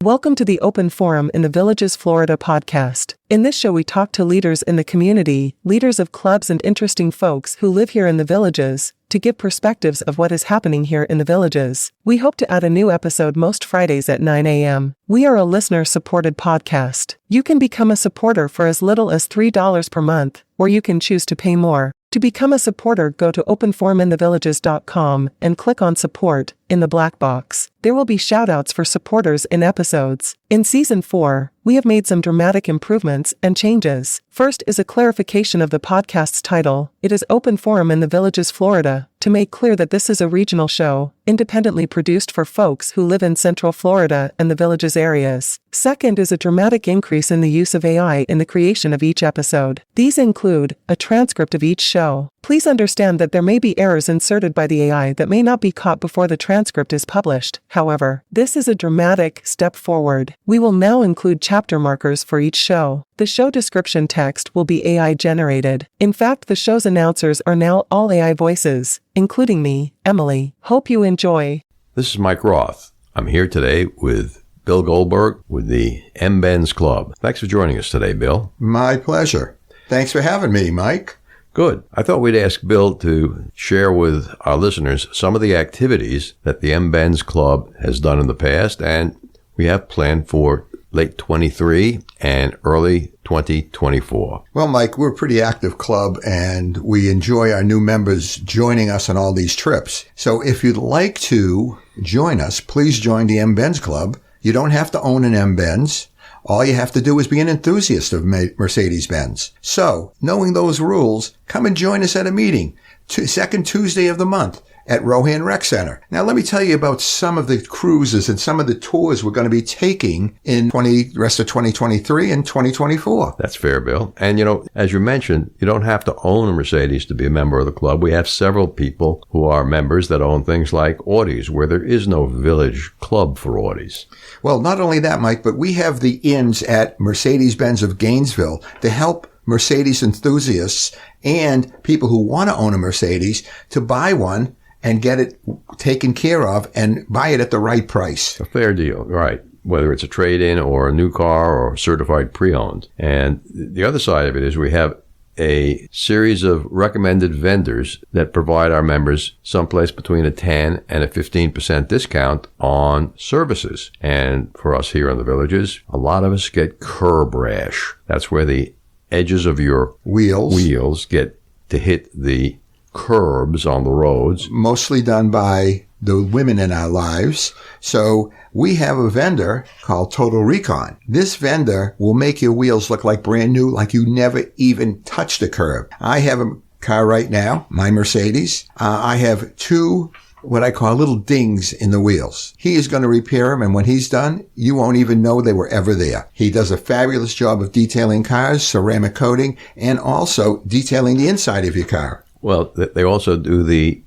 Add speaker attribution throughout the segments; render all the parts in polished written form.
Speaker 1: Welcome to the Open Forum in the Villages, Florida podcast. In this show we talk to leaders in the community, leaders of clubs and interesting folks who live here in the Villages, to give perspectives of what is happening here in the Villages. We hope to add a new episode most Fridays at 9 a.m. We are a listener-supported podcast. You can become a supporter for as little as $3 per month, or you can choose to pay more. To become a supporter, go to openforuminthevillages.com and click on Support in the black box. There will be shoutouts for supporters in episodes. In Season 4, we have made some dramatic improvements and changes. First is a clarification of the podcast's title. It is Open Forum in the Villages, Florida, to make clear that this is a regional show, independently produced for folks who live in Central Florida and the Villages areas. Second is a dramatic increase in the use of AI in the creation of each episode. These include a transcript of each show. Please understand that there may be errors inserted by the AI that may not be caught before the transcript is published. However, this is a dramatic step forward. We will now include chapter markers for each show. The show description text will be AI generated. In fact, the show's announcers are now all AI voices, including me, Emily. Hope you enjoy.
Speaker 2: This is Mike Roth. I'm here today with Bill Goldberg with the M Benz Club. Thanks for joining us today, Bill.
Speaker 3: My pleasure. Thanks for having me, Mike.
Speaker 2: Good. I thought we'd ask Bill to share with our listeners some of the activities that the M Benz Club has done in the past and we have planned for late 23 and early 2024.
Speaker 3: Well, Mike, we're a pretty active club and we enjoy our new members joining us on all these trips. So if you'd like to join us, please join the M Benz Club. You don't have to own an M Benz. All you have to do is be an enthusiast of Mercedes-Benz. So, knowing those rules, come and join us at a meeting, second Tuesday of the month at Rohan Rec Center. Now, let me tell you about some of the cruises and some of the tours we're going to be taking in the rest of 2023 and 2024.
Speaker 2: That's fair, Bill. And, as you mentioned, you don't have to own a Mercedes to be a member of the club. We have several people who are members that own things like Audis, where there is no village club for Audis.
Speaker 3: Well, not only that, Mike, but we have the inns at Mercedes-Benz of Gainesville to help Mercedes enthusiasts and people who want to own a Mercedes to buy one and get it taken care of and buy it at the right price.
Speaker 2: A fair deal, right. Whether it's a trade-in or a new car or certified pre-owned. And the other side of it is we have a series of recommended vendors that provide our members someplace between a 10 and a 15% discount on services. And for us here in the Villages, a lot of us get curb rash. That's where the edges of your wheels get to hit the curbs on the roads.
Speaker 3: Mostly done by the women in our lives. So we have a vendor called Total Recon. This vendor will make your wheels look like brand new, like you never even touched a curb. I have a car right now, my Mercedes. I have two what I call little dings in the wheels. He is going to repair them, and when he's done, you won't even know they were ever there. He does a fabulous job of detailing cars, ceramic coating, and also detailing the inside of your car.
Speaker 2: Well, they also do the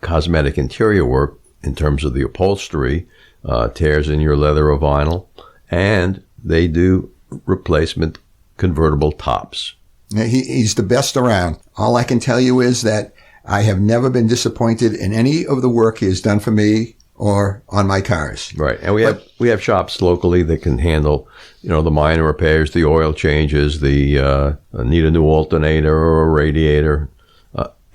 Speaker 2: cosmetic interior work in terms of the upholstery, tears in your leather or vinyl, and they do replacement convertible tops.
Speaker 3: He's the best around. All I can tell you is that I have never been disappointed in any of the work he has done for me or on my cars.
Speaker 2: Right. And we have shops locally that can handle, the minor repairs, the oil changes, the need a new alternator or a radiator.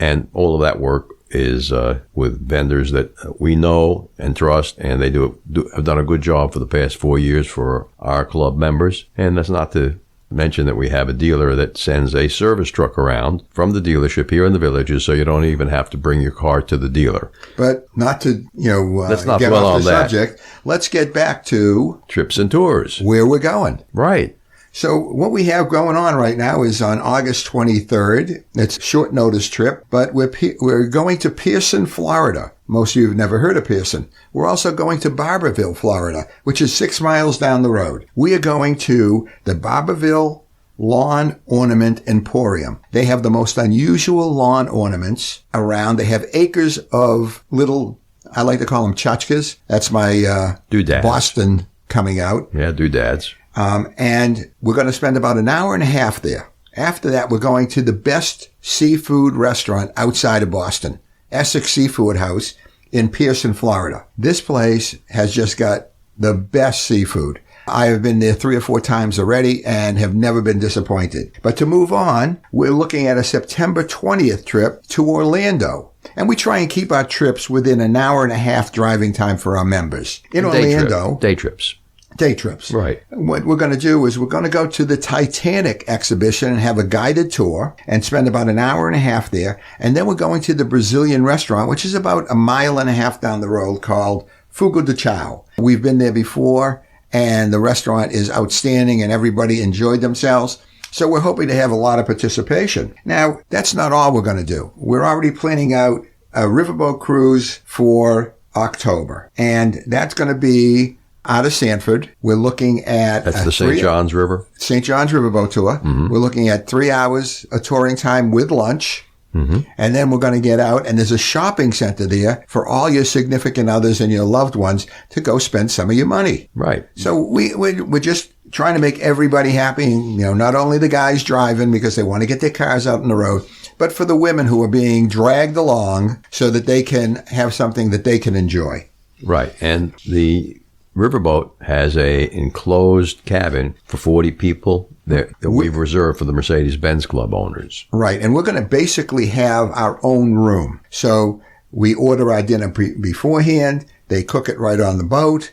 Speaker 2: And all of that work is with vendors that we know and trust, and they have done a good job for the past 4 years for our club members. And that's not to mention that we have a dealer that sends a service truck around from the dealership here in the Villages, so you don't even have to bring your car to the dealer.
Speaker 3: But not to,
Speaker 2: let's not
Speaker 3: get
Speaker 2: dwell
Speaker 3: off
Speaker 2: on
Speaker 3: the
Speaker 2: that.
Speaker 3: subject. Let's get back to
Speaker 2: trips and tours.
Speaker 3: Where we're going.
Speaker 2: Right.
Speaker 3: So what we have going on right now is on August 23rd. It's a short notice trip, but we're going to Pearson, Florida. Most of you have never heard of Pearson. We're also going to Barberville, Florida, which is 6 miles down the road. We are going to the Barberville Lawn Ornament Emporium. They have the most unusual lawn ornaments around. They have acres of little, I like to call them tchotchkes. That's my
Speaker 2: doodads.
Speaker 3: Boston coming out.
Speaker 2: Yeah, doodads.
Speaker 3: And we're going to spend about an hour and a half there. After that, we're going to the best seafood restaurant outside of Boston, Essex Seafood House in Pearson, Florida. This place has just got The best seafood. I have been there 3 or 4 times already and have never been disappointed. But to move on, we're looking at a September 20th trip to Orlando. And we try and keep our trips within an hour and a half driving time for our members. In Orlando.
Speaker 2: Day trips.
Speaker 3: Day trips.
Speaker 2: Right.
Speaker 3: What we're going to do is we're going to go to the Titanic exhibition and have a guided tour and spend about an hour and a half there. And then we're going to the Brazilian restaurant, which is about a mile and a half down the road, called Fogo de Chao. We've been there before, and the restaurant is outstanding and everybody enjoyed themselves. So we're hoping to have a lot of participation. Now, that's not all we're going to do. We're already planning out a riverboat cruise for October, and that's going to be out of Sanford. We're looking at...
Speaker 2: That's the St. John's River?
Speaker 3: St. John's Riverboat Tour. Mm-hmm. We're looking at 3 hours of touring time with lunch. Mm-hmm. And then we're going to get out, and there's a shopping center there for all your significant others and your loved ones to go spend some of your money.
Speaker 2: Right.
Speaker 3: So we're just trying to make everybody happy. You know, not only the guys driving because they want to get their cars out on the road, but for the women who are being dragged along so that they can have something that they can enjoy.
Speaker 2: Right. And the riverboat has a enclosed cabin for 40 people that we've reserved for the Mercedes Benz Club owners.
Speaker 3: Right. And we're going to basically have our own room. So we order our dinner beforehand. They cook it right on the boat.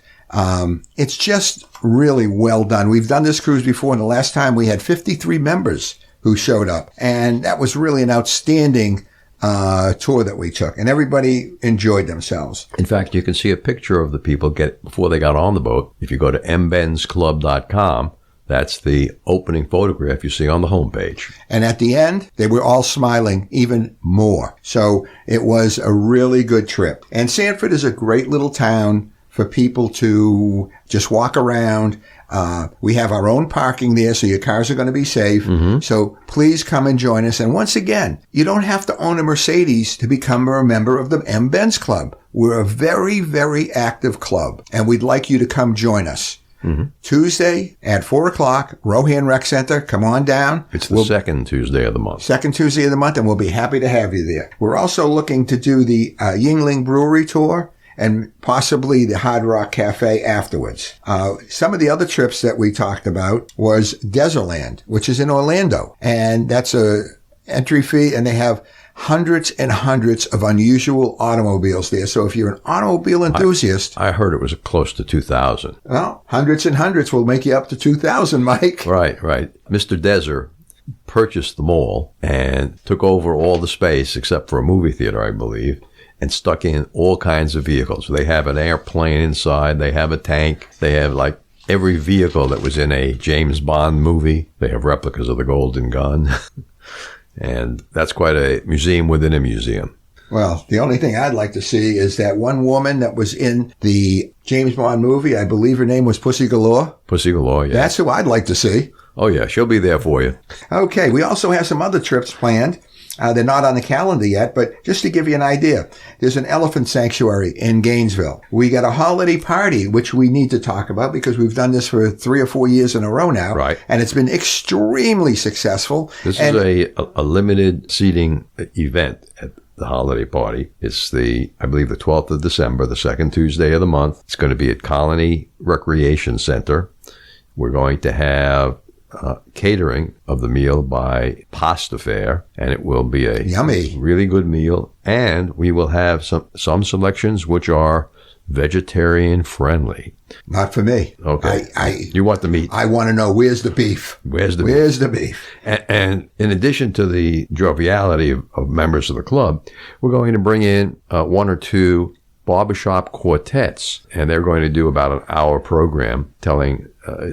Speaker 3: It's just really well done. We've done this cruise before, and the last time we had 53 members who showed up. And that was really an outstanding tour that we took, and everybody enjoyed themselves.
Speaker 2: In fact, you can see a picture of the people before they got on the boat. If you go to mbenzclub.com, that's the opening photograph you see on the homepage.
Speaker 3: And at the end, they were all smiling even more. So it was a really good trip. And Sanford is a great little town for people to just walk around. We have our own parking there, so your cars are going to be safe. Mm-hmm. So please come and join us. And once again, you don't have to own a Mercedes to become a member of the M Benz Club. We're a very, very active club, and we'd like you to come join us. Mm-hmm. Tuesday at 4 o'clock, Rohan Rec Center. Come on down.
Speaker 2: It's the second Tuesday of the month.
Speaker 3: Second Tuesday of the month, and we'll be happy to have you there. We're also looking to do the Yingling Brewery Tour and possibly the Hard Rock Cafe afterwards. Some of the other trips that we talked about was Desertland, which is in Orlando. And that's a entry fee, and they have hundreds and hundreds of unusual automobiles there. So if you're an automobile enthusiast...
Speaker 2: I heard it was close to 2,000.
Speaker 3: Well, hundreds and hundreds will make you up to 2,000, Mike.
Speaker 2: Right. Mr. Desert purchased the mall and took over all the space except for a movie theater, I believe, and stuck in all kinds of vehicles. They have an airplane inside. They have a tank. They have like every vehicle that was in a James Bond movie. They have replicas of the Golden Gun. And that's quite a museum within a museum.
Speaker 3: Well, the only thing I'd like to see is that one woman that was in the James Bond movie. I believe her name was Pussy Galore.
Speaker 2: Pussy Galore, yeah.
Speaker 3: That's who I'd like to see.
Speaker 2: Oh, yeah. She'll be there for you.
Speaker 3: Okay. We also have some other trips planned. They're not on the calendar yet, but just to give you an idea, there's an elephant sanctuary in Gainesville. We got a holiday party, which we need to talk about because we've done this for 3 or 4 years in a row now.
Speaker 2: Right.
Speaker 3: And it's been extremely successful.
Speaker 2: This is a limited seating event at the holiday party. It's I believe the 12th of December, the second Tuesday of the month. It's going to be at Colony Recreation Center. We're going to have catering of the meal by Pasta Fair, and it will be a
Speaker 3: yummy,
Speaker 2: really good meal. And we will have some selections which are vegetarian friendly.
Speaker 3: Not for me.
Speaker 2: Okay. You want the meat?
Speaker 3: I want to know where's the beef.
Speaker 2: Where's the beef? And in addition to the joviality of members of the club, we're going to bring in 1 or 2 barbershop quartets, and they're going to do about an hour program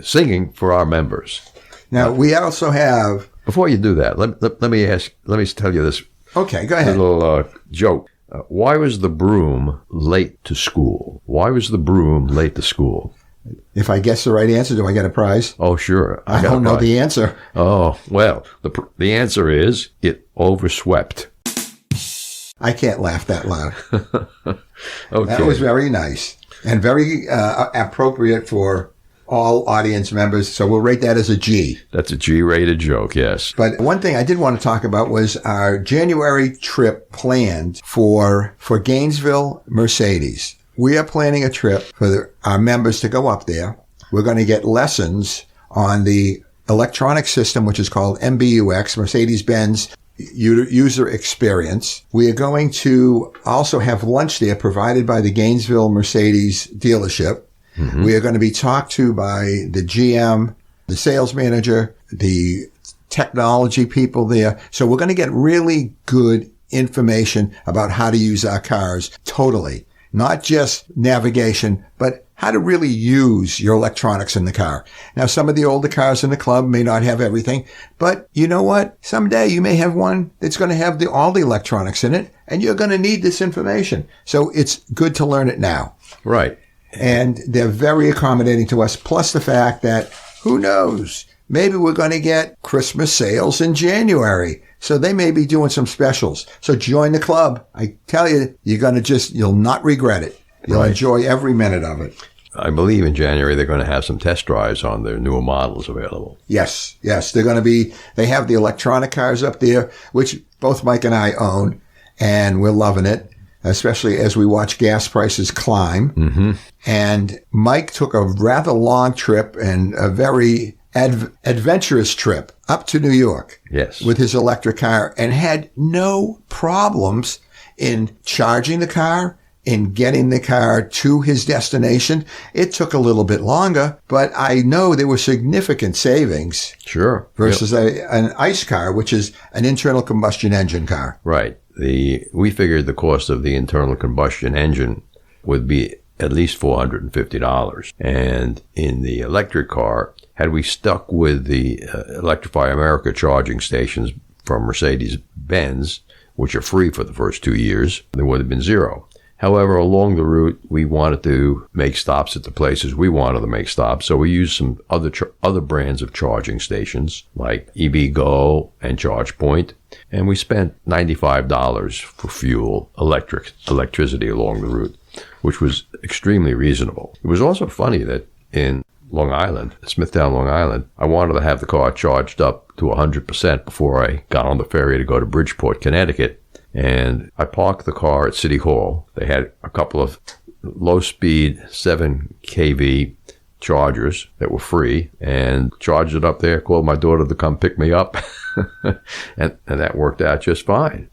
Speaker 2: singing for our members.
Speaker 3: Now, we also have...
Speaker 2: Before you do that, let me tell you this.
Speaker 3: Okay, go ahead.
Speaker 2: Little joke. Why was the broom late to school? Why was the broom late to school?
Speaker 3: If I guess the right answer, do I get a prize?
Speaker 2: Oh, sure.
Speaker 3: I don't know the answer.
Speaker 2: Oh, well, the answer is it overswept.
Speaker 3: I can't laugh that loud.
Speaker 2: Okay.
Speaker 3: That was very nice and very appropriate for all audience members. So we'll rate that as a G.
Speaker 2: That's a G-rated joke, yes.
Speaker 3: But one thing I did want to talk about was our January trip planned for Gainesville Mercedes. we are planning a trip for our members to go up there. We're going to get lessons on the electronic system, which is called MBUX, Mercedes-Benz User Experience. We are going to also have lunch there provided by the Gainesville Mercedes dealership. Mm-hmm. We are going to be talked to by the GM, the sales manager, the technology people there. So we're going to get really good information about how to use our cars totally. Not just navigation, but how to really use your electronics in the car. Now, some of the older cars in the club may not have everything, but you know what? Someday you may have one that's going to have all the electronics in it, and you're going to need this information. So it's good to learn it now.
Speaker 2: Right.
Speaker 3: And they're very accommodating to us, plus the fact that, who knows, maybe we're going to get Christmas sales in January. So they may be doing some specials. So join the club. I tell you, you'll not regret it. You'll enjoy every minute of it.
Speaker 2: I believe in January they're going to have some test drives on their newer models available.
Speaker 3: Yes. They have the electronic cars up there, which both Mike and I own, and we're loving it, especially as we watch gas prices climb. Mm-hmm. And Mike took a rather long trip and a very adventurous trip up to New York.
Speaker 2: Yes.
Speaker 3: With his electric car, and had no problems in charging the car, in getting the car to his destination. It took a little bit longer, but I know there were significant savings.
Speaker 2: Sure.
Speaker 3: Versus an ICE car, which is an internal combustion engine car.
Speaker 2: Right. We figured the cost of the internal combustion engine would be at least $450. And in the electric car, had we stuck with the Electrify America charging stations from Mercedes-Benz, which are free for the first 2 years, there would have been zero. However, along the route, we wanted to make stops at the places we wanted to make stops. So we used some other brands of charging stations like EVgo and ChargePoint. And we spent $95 for fuel, electricity along the route, which was extremely reasonable. It was also funny that in Long Island, Smithtown, Long Island, I wanted to have the car charged up to 100% before I got on the ferry to go to Bridgeport, Connecticut. And I parked the car at City Hall. They had a couple of low-speed 7 kV chargers that were free, and charged it up there, called my daughter to come pick me up, and that worked out just fine.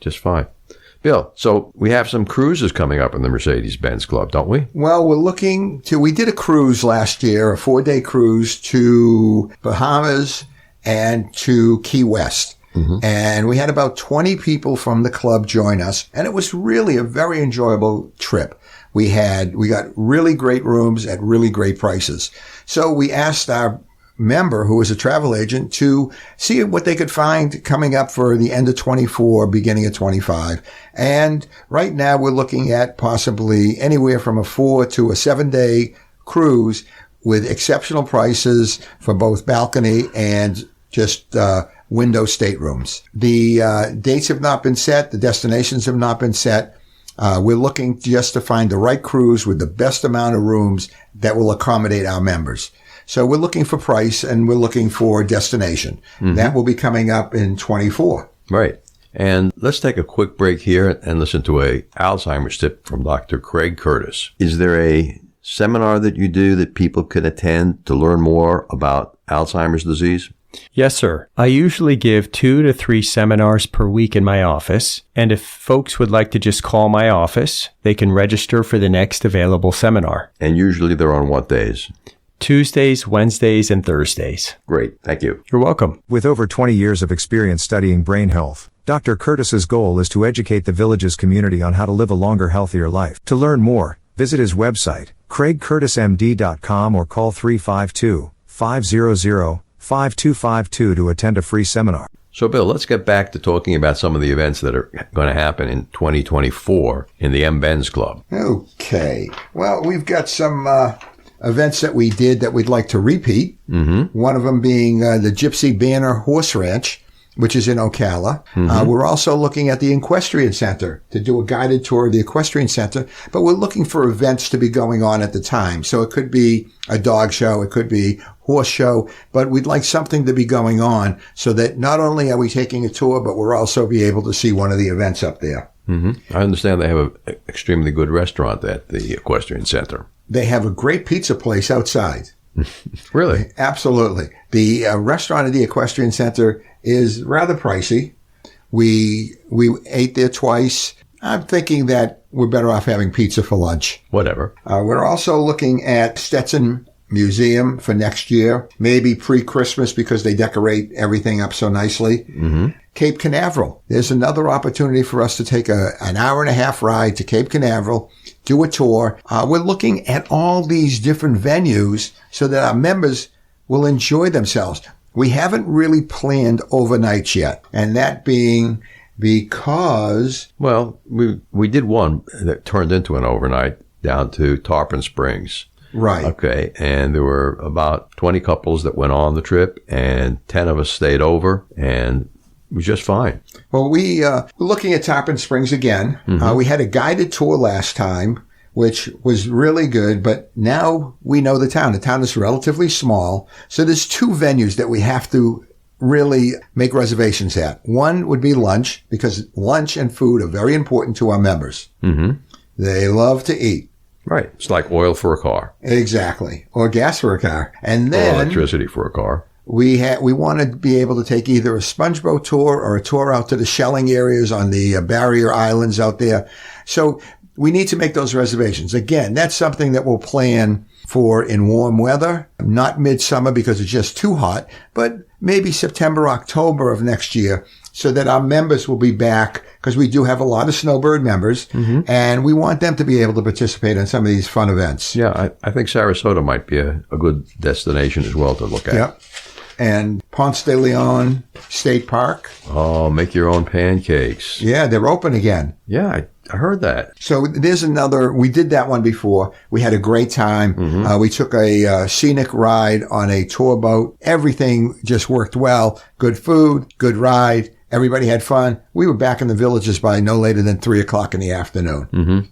Speaker 2: Bill, so we have some cruises coming up in the Mercedes-Benz Club, don't we?
Speaker 3: Well, we did a cruise last year, a 4-day cruise to Bahamas and to Key West. Mm-hmm. And we had about 20 people from the club join us, and it was really a very enjoyable trip. We got really great rooms at really great prices. So we asked our member, who was a travel agent, to see what they could find coming up for the end of 24, beginning of 25. And right now we're looking at possibly anywhere from a 4 to a 7-day cruise with exceptional prices for both balcony and just window staterooms. The dates have not been set. The destinations have not been set. We're looking just to find the right cruise with the best amount of rooms that will accommodate our members. So we're looking for price and we're looking for destination. Mm-hmm. That will be coming up in 24.
Speaker 2: Right. And let's take a quick break here and listen to a Alzheimer's tip from Dr. Craig Curtis. Is there a seminar that you do that people can attend to learn more about Alzheimer's disease?
Speaker 4: Yes, sir. I usually give 2 to 3 seminars per week in my office, and if folks would like to just call my office, they can register for the next available seminar.
Speaker 2: And usually they're on what days?
Speaker 4: Tuesdays, Wednesdays, and Thursdays.
Speaker 2: Great. Thank you.
Speaker 4: You're welcome.
Speaker 5: With over 20 years of experience studying brain health, Dr. Curtis's goal is to educate the village's community on how to live a longer, healthier life. To learn more, visit his website, craigcurtismd.com, or call 352-500-5252 to attend a free seminar.
Speaker 2: So, Bill, let's get back to talking about some of the events that are going to happen in 2024 in the M Benz Club.
Speaker 3: Okay. Well, we've got some events that we did that we'd like to repeat. Mm-hmm. One of them being the Gypsy Banner Horse Ranch, which is in Ocala. Mm-hmm. We're also looking at the Equestrian Center to do a guided tour of the Equestrian Center, but we're looking for events to be going on at the time. So it could be a dog show, it could be horse show, but we'd like something to be going on so that not only are we taking a tour, but we'll also be able to see one of the events up there.
Speaker 2: I understand they have an extremely good restaurant at the Equestrian Center.
Speaker 3: They have a great pizza place outside.
Speaker 2: Really?
Speaker 3: Absolutely. The restaurant at the Equestrian Center is rather pricey. We ate there twice. I'm thinking that we're better off having pizza for lunch.
Speaker 2: Whatever.
Speaker 3: We're also looking at Stetson Museum for next year, maybe pre-Christmas because they decorate everything up so nicely. Cape Canaveral. There's another opportunity for us to take an hour and a half ride to Cape Canaveral, do a tour. We're looking at all these different venues so that our members will enjoy themselves. We haven't really planned overnights yet, and that being because...
Speaker 2: Well, we did one that turned into an overnight down to Tarpon Springs.
Speaker 3: Right.
Speaker 2: Okay, and there were about 20 couples that went on the trip, and 10 of us stayed over, and it was just fine.
Speaker 3: Well, we're looking at Tarpon Springs again. We had a guided tour last time, which was really good, but now we know the town. The town is relatively small, so there's two venues that we have to really make reservations at. One would be lunch, because lunch and food are very important to our members. They love to eat.
Speaker 2: Right. It's like oil for a car.
Speaker 3: Exactly. Or gas for a car. And then...
Speaker 2: Or electricity for a car.
Speaker 3: We want to be able to take either a sponge boat tour or a tour out to the shelling areas on the barrier islands out there. So we need to make those reservations. Again, that's something that we'll plan for in warm weather, not midsummer because it's just too hot, but maybe September, October of next year, so that our members will be back, because we do have a lot of Snowbird members, and we want them to be able to participate in some of these fun events.
Speaker 2: Yeah, I think Sarasota might be a good destination as well to look at.
Speaker 3: Yep. And Ponce de Leon State Park.
Speaker 2: Oh, make your own pancakes.
Speaker 3: Yeah, they're open again.
Speaker 2: Yeah, I heard that.
Speaker 3: So there's another, we did that one before. We had a great time. We took a scenic ride on a tour boat. Everything just worked well. Good food, good ride. Everybody had fun. We were back in the villages by no later than 3:00 in the afternoon.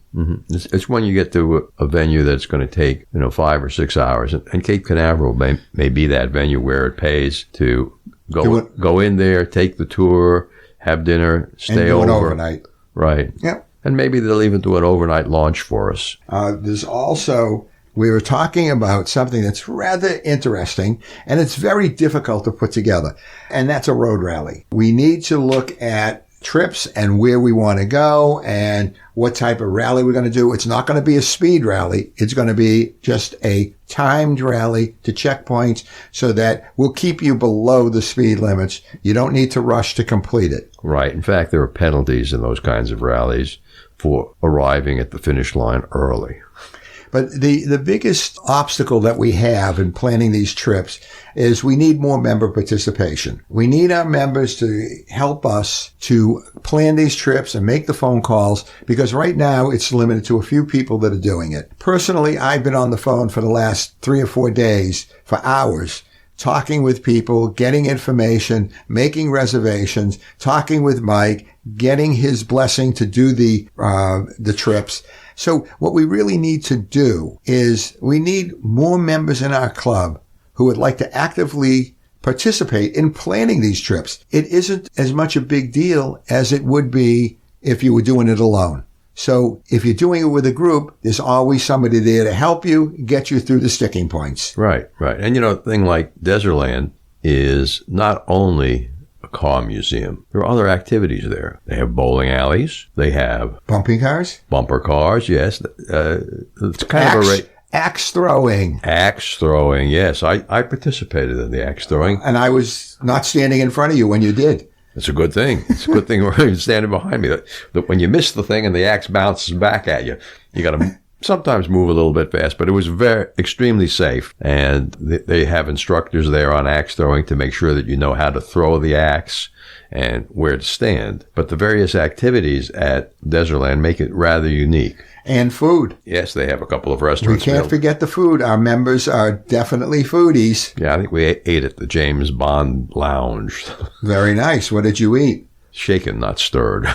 Speaker 3: It's
Speaker 2: when you get to a venue that's going to take 5 or 6 hours, and Cape Canaveral may be that venue where it pays to go in there, take the tour, have dinner, stay
Speaker 3: and do
Speaker 2: over
Speaker 3: an overnight.
Speaker 2: Right.
Speaker 3: Yep.
Speaker 2: And maybe they'll even do an overnight launch for us.
Speaker 3: There's also, we were talking about something that's rather interesting, and it's very difficult to put together, and that's a road rally. We need to look at trips and where we want to go and what type of rally we're going to do. It's not going to be a speed rally. It's going to be just a timed rally to checkpoints so that we'll keep you below the speed limits. You don't need to rush to complete it.
Speaker 2: Right. In fact, there are penalties in those kinds of rallies for arriving at the finish line early.
Speaker 3: But the biggest obstacle that we have in planning these trips is we need more member participation. We need our members to help us to plan these trips and make the phone calls, because right now it's limited to a few people that are doing it. Personally, I've been on the phone for the last 3 or 4 days for hours, talking with people, getting information, making reservations, talking with Mike, getting his blessing to do the trips. So what we really need to do is we need more members in our club who would like to actively participate in planning these trips. It isn't as much a big deal as it would be if you were doing it alone. So if you're doing it with a group, there's always somebody there to help you, get you through the sticking points.
Speaker 2: Right, right. And a thing like Desertland is not only a car museum. There are other activities there. They have bowling alleys. They have
Speaker 3: bumping cars,
Speaker 2: bumper cars. Yes, it's kind of a
Speaker 3: axe throwing.
Speaker 2: Axe throwing. Yes, I participated in the axe throwing,
Speaker 3: and I was not standing in front of you when you did.
Speaker 2: It's a good thing. It's a good thing you're standing behind me. That when you miss the thing and the axe bounces back at you, you got to sometimes move a little bit fast, but it was extremely safe. And they have instructors there on axe throwing to make sure that you know how to throw the axe and where to stand. But the various activities at Desertland make it rather unique.
Speaker 3: And food.
Speaker 2: Yes, they have a couple of restaurants.
Speaker 3: We can't forget the food. Our members are definitely foodies.
Speaker 2: Yeah, I think we ate at the James Bond Lounge.
Speaker 3: Very nice. What did you eat?
Speaker 2: Shaken, not stirred.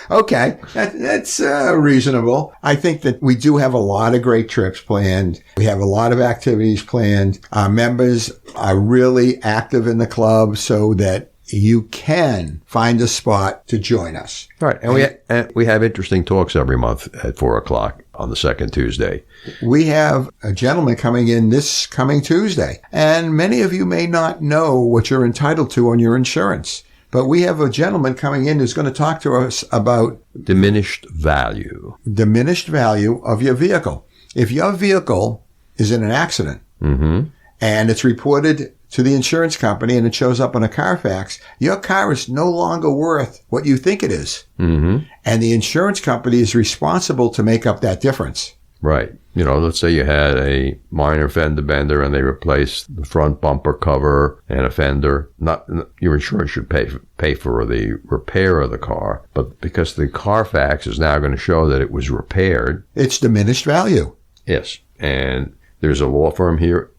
Speaker 3: Okay, that's reasonable. I think that we do have a lot of great trips planned. We have a lot of activities planned. Our members are really active in the club so that you can find a spot to join us.
Speaker 2: Right. And we have interesting talks every month at 4:00 on the second Tuesday.
Speaker 3: We have a gentleman coming in this coming Tuesday, and many of you may not know what you're entitled to on your insurance. But we have a gentleman coming in who's going to talk to us about
Speaker 2: Diminished value.
Speaker 3: diminished value of your vehicle. If your vehicle is in an accident and it's reported to the insurance company and it shows up on a Carfax, your car is no longer worth what you think it is. And the insurance company is responsible to make up that difference.
Speaker 2: Right. You know, let's say you had a minor fender bender and they replaced the front bumper cover and a fender. Not your insurance should pay for the repair of the car, but because the Carfax is now going to show that it was repaired.
Speaker 3: It's diminished value.
Speaker 2: Yes. And there's a law firm here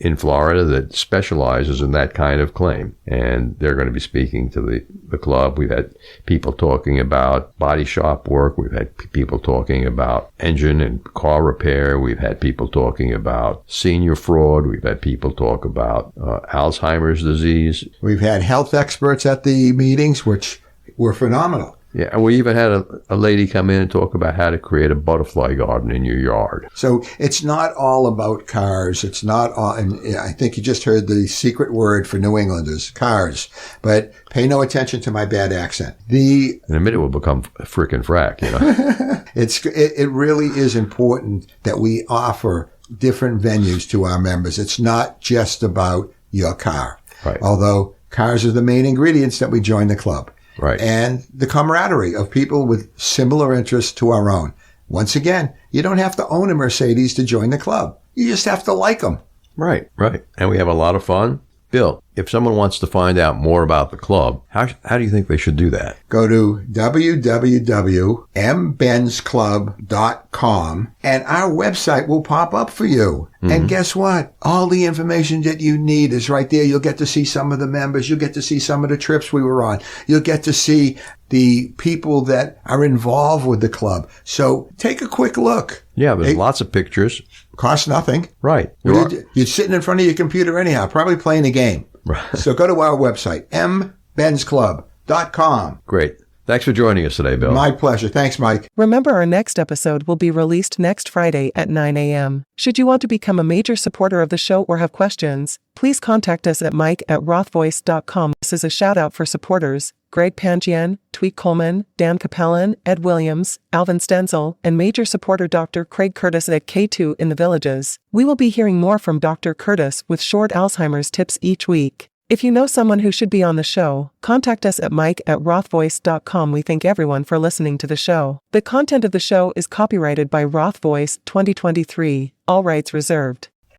Speaker 2: in Florida that specializes in that kind of claim. And they're going to be speaking to the club. We've had people talking about body shop work. We've had people talking about engine and car repair. We've had people talking about senior fraud. We've had people talk about Alzheimer's disease.
Speaker 3: We've had health experts at the meetings, which were phenomenal.
Speaker 2: Yeah, and we even had a lady come in and talk about how to create a butterfly garden in your yard.
Speaker 3: So it's not all about cars. It's not all, and I think you just heard the secret word for New Englanders, cars. But pay no attention to my bad accent.
Speaker 2: In a minute we'll become frickin' frack, you know.
Speaker 3: It really is important that we offer different venues to our members. It's not just about your car.
Speaker 2: Right.
Speaker 3: Although cars are the main ingredients that we join the club.
Speaker 2: Right.
Speaker 3: And the camaraderie of people with similar interests to our own. Once again, you don't have to own a Mercedes to join the club. You just have to like them.
Speaker 2: Right. And we have a lot of fun. Bill, if someone wants to find out more about the club, how do you think they should do that?
Speaker 3: Go to www.mbenzclub.com and our website will pop up for you. And guess what? All the information that you need is right there. You'll get to see some of the members. You'll get to see some of the trips we were on. You'll get to see the people that are involved with the club. So take a quick look.
Speaker 2: Yeah, there's lots of pictures.
Speaker 3: Costs nothing.
Speaker 2: Right.
Speaker 3: You're sitting in front of your computer anyhow, probably playing a game.
Speaker 2: Right.
Speaker 3: So go to our website, mbenzclub.com.
Speaker 2: Great. Thanks for joining us today, Bill.
Speaker 3: My pleasure. Thanks, Mike.
Speaker 1: Remember, our next episode will be released next Friday at 9 a.m. Should you want to become a major supporter of the show or have questions, please contact us at mike@rothvoice.com. This is a shout out for supporters Greg Pangian, Tweek Coleman, Dan Capellan, Ed Williams, Alvin Stenzel, and major supporter Dr. Craig Curtis at K2 in the Villages. We will be hearing more from Dr. Curtis with short Alzheimer's tips each week. If you know someone who should be on the show, contact us at mike@rothvoice.com. We thank everyone for listening to the show. The content of the show is copyrighted by Roth Voice 2023, all rights reserved.